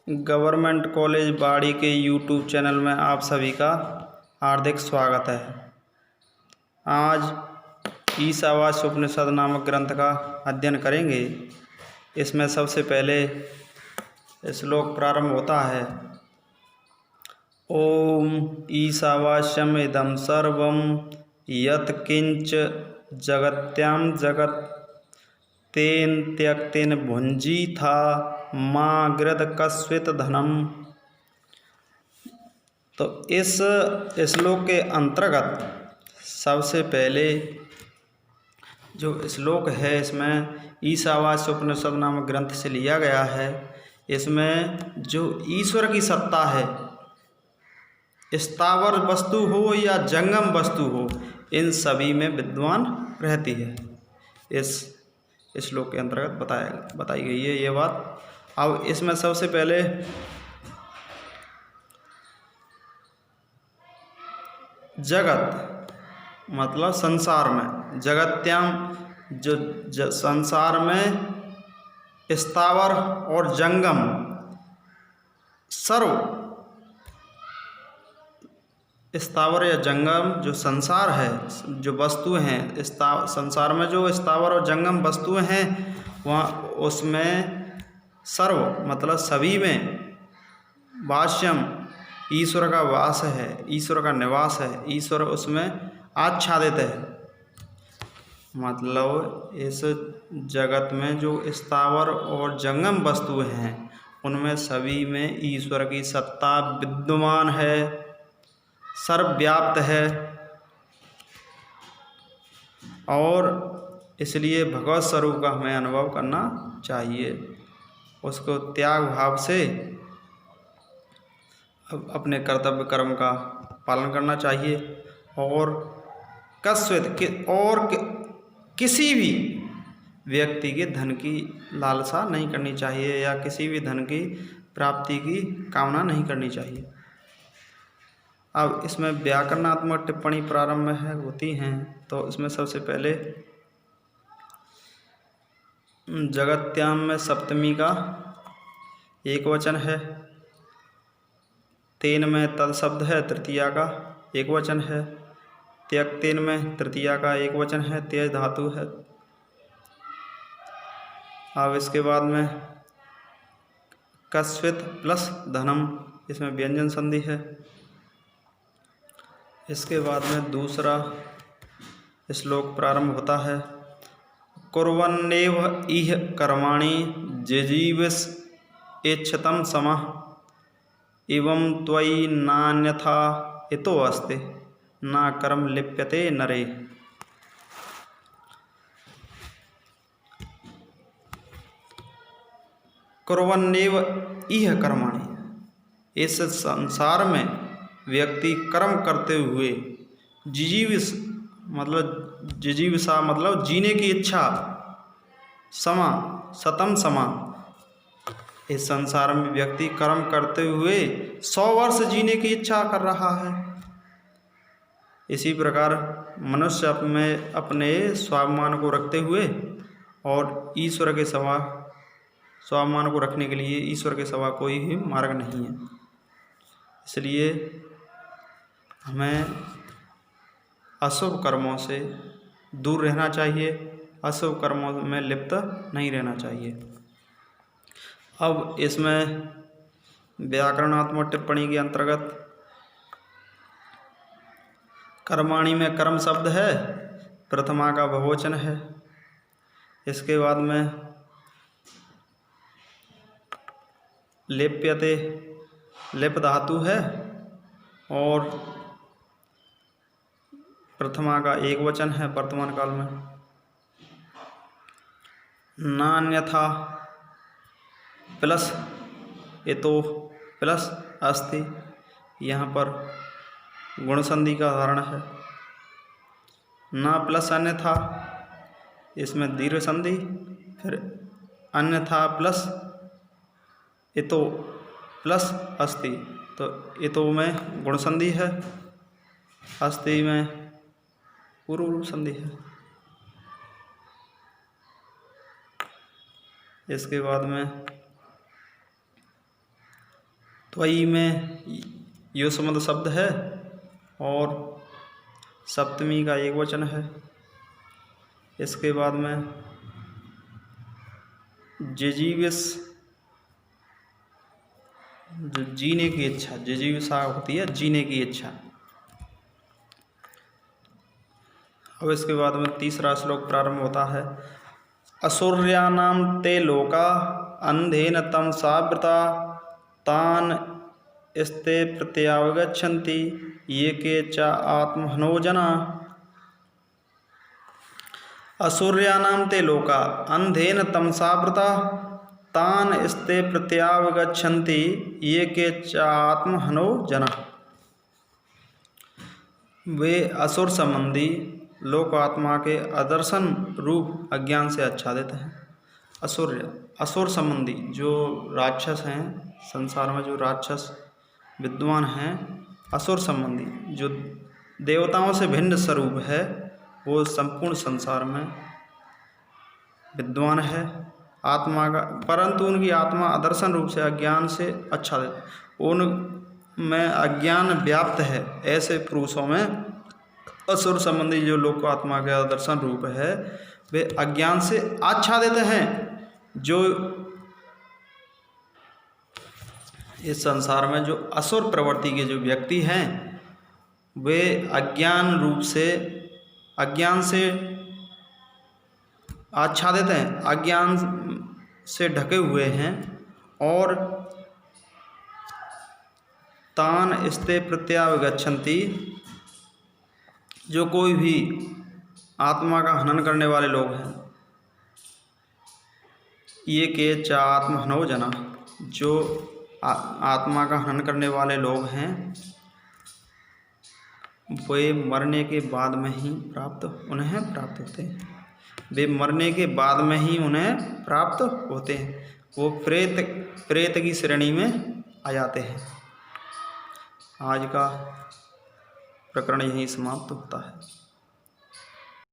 Government college बाड़ी के YouTube channel में आप सभी का हार्दिक स्वागत है। आज ईशावास्य उपनिषद नामक ग्रंथ का अध्ययन करेंगे। इसमें सबसे पहले श्लोक प्रारंभ होता है। ओम ईशावास्यम इदं सर्वं यत्किंच जगत्यां जगत् तेन त्यक्तेन भुंजीथा मा गृध कस्वित धनम। तो इस श्लोक के अंतर्गत सबसे पहले जो श्लोक है इसमें ईशावास्य उपनिषद नामक ग्रंथ से लिया गया है। इसमें जो ईश्वर की सत्ता है, स्थावर वस्तु हो या जंगम वस्तु हो, इन सभी में विद्वान रहती है। इस श्लोक के अंतर्गत बताई गई है ये बात। अब इसमें सबसे पहले जगत मतलब संसार में, जगत्याम जो संसार में स्थावर और जंगम सर्व, स्थावर या जंगम जो संसार है, जो वस्तुएं हैं संसार में, जो स्थावर और जंगम वस्तुएं हैं वहाँ उसमें सर्व मतलब सभी में वास्यम ईश्वर का वास है, ईश्वर का निवास है, ईश्वर उसमें आच्छादित है। मतलब इस जगत में जो स्थावर और जंगम वस्तुएं हैं उनमें सभी में ईश्वर की सत्ता विद्यमान है, सर्वव्याप्त है। और इसलिए भगवत स्वरूप का हमें अनुभव करना चाहिए। उसको त्याग भाव से अपने कर्तव्य कर्म का पालन करना चाहिए। और किसी भी व्यक्ति के धन की लालसा नहीं करनी चाहिए या किसी भी धन की प्राप्ति की कामना नहीं करनी चाहिए। अब इसमें व्याकरणात्मक टिप्पणी प्रारंभ में होती हैं। तो इसमें सबसे पहले जगत्याम में सप्तमी का एक वचन है, तेन में तद शब्द है, तृतीया का एक वचन है, त्यक्तेन में तृतीया का एक वचन है, तेज धातु है। अब इसके बाद में कस्वित प्लस धनम, इसमें व्यंजन संधि है। इसके बाद में दूसरा श्लोक प्रारंभ होता है। कुर्वन्नेव इह कर्माणि जिजीविष इच्छतं समः एवं त्वयि नान्यथा इतो अस्ति न कर्म लिप्यते नरे। कुर्वन्नेव इह कर्माणि, इस संसार में व्यक्ति कर्म करते हुए जिजीविषा मतलब जीने की इच्छा, समा सतम समा, इस संसार में व्यक्ति कर्म करते हुए 100 वर्ष जीने की इच्छा कर रहा है। इसी प्रकार मनुष्य अपने स्वाभिमान को रखते हुए और ईश्वर के सिवा, स्वाभिमान को रखने के लिए ईश्वर के सिवा कोई भी मार्ग नहीं है। इसलिए हमें अशुभ कर्मों से दूर रहना चाहिए, अशुभ कर्मों में लिप्त नहीं रहना चाहिए। अब इसमें व्याकरणात्मक टिप्पणी के अंतर्गत कर्माणि में कर्म शब्द है, प्रथमा का बहुवचन है। इसके बाद में लिप्यते लिप धातु है और प्रथमा का एक वचन है वर्तमान काल में। नान्यथा प्लस इतो प्लस अस्ति, यहाँ पर गुण संधि का उदाहरण है। ना प्लस अन्यथा, इसमें दीर्घ संधि, फिर अन्यथा प्लस इतो प्लस अस्ति, तो इतो में गुण संधि है, अस्ति में पूर्व संधि है। इसके बाद में त्वयी में युष्मद शब्द है और सप्तमी का एक वचन है। इसके बाद में जिजीविष, जो जीने की इच्छा, जिजीविषा होती है जीने की इच्छा। अब इसके बाद में तीसरा श्लोक प्रारंभ होता है। असुर्यानाम ते लोका अंधेन तमसावृता तान स्ते प्रत्यावगच्छन्ति ये के च आत्महनो जना। असुर्यानाम ते लोका अंधेन तमसावृता तान स्ते प्रत्यावगच्छन्ति ये के च आत्महनो जना। वे असुर संबंधी लोक आत्मा के अदर्शन रूप अज्ञान से आच्छादित हैं। असुर संबंधी जो राक्षस हैं, संसार में जो राक्षस विद्वान हैं, असुर संबंधी जो देवताओं से भिन्न स्वरूप है, वो संपूर्ण संसार में विद्वान है आत्मा का, परंतु उनकी आत्मा अदर्शन रूप से अज्ञान से आच्छादित, उनमें अज्ञान व्याप्त है। ऐसे पुरुषों में असुर संबंधी जो लोक आत्मा के दर्शन रूप है, वे अज्ञान से आच्छादित हैं। जो इस संसार में जो असुर प्रवृत्ति के जो व्यक्ति हैं, वे अज्ञान रूप से, अज्ञान से आच्छादित हैं, अज्ञान से ढके हुए हैं। और तान स्ते प्रत्यावगच्छन्ति, जो कोई भी आत्मा का हनन करने वाले लोग हैं, ये के च आत्महनो जना, जो आत्मा का हनन करने वाले लोग हैं, वे मरने के बाद में ही उन्हें प्राप्त होते हैं। वे मरने के बाद में ही उन्हें प्राप्त होते हैं। वो प्रेत की श्रेणी में आ जाते हैं। आज का प्रकरण यहीं समाप्त होता है।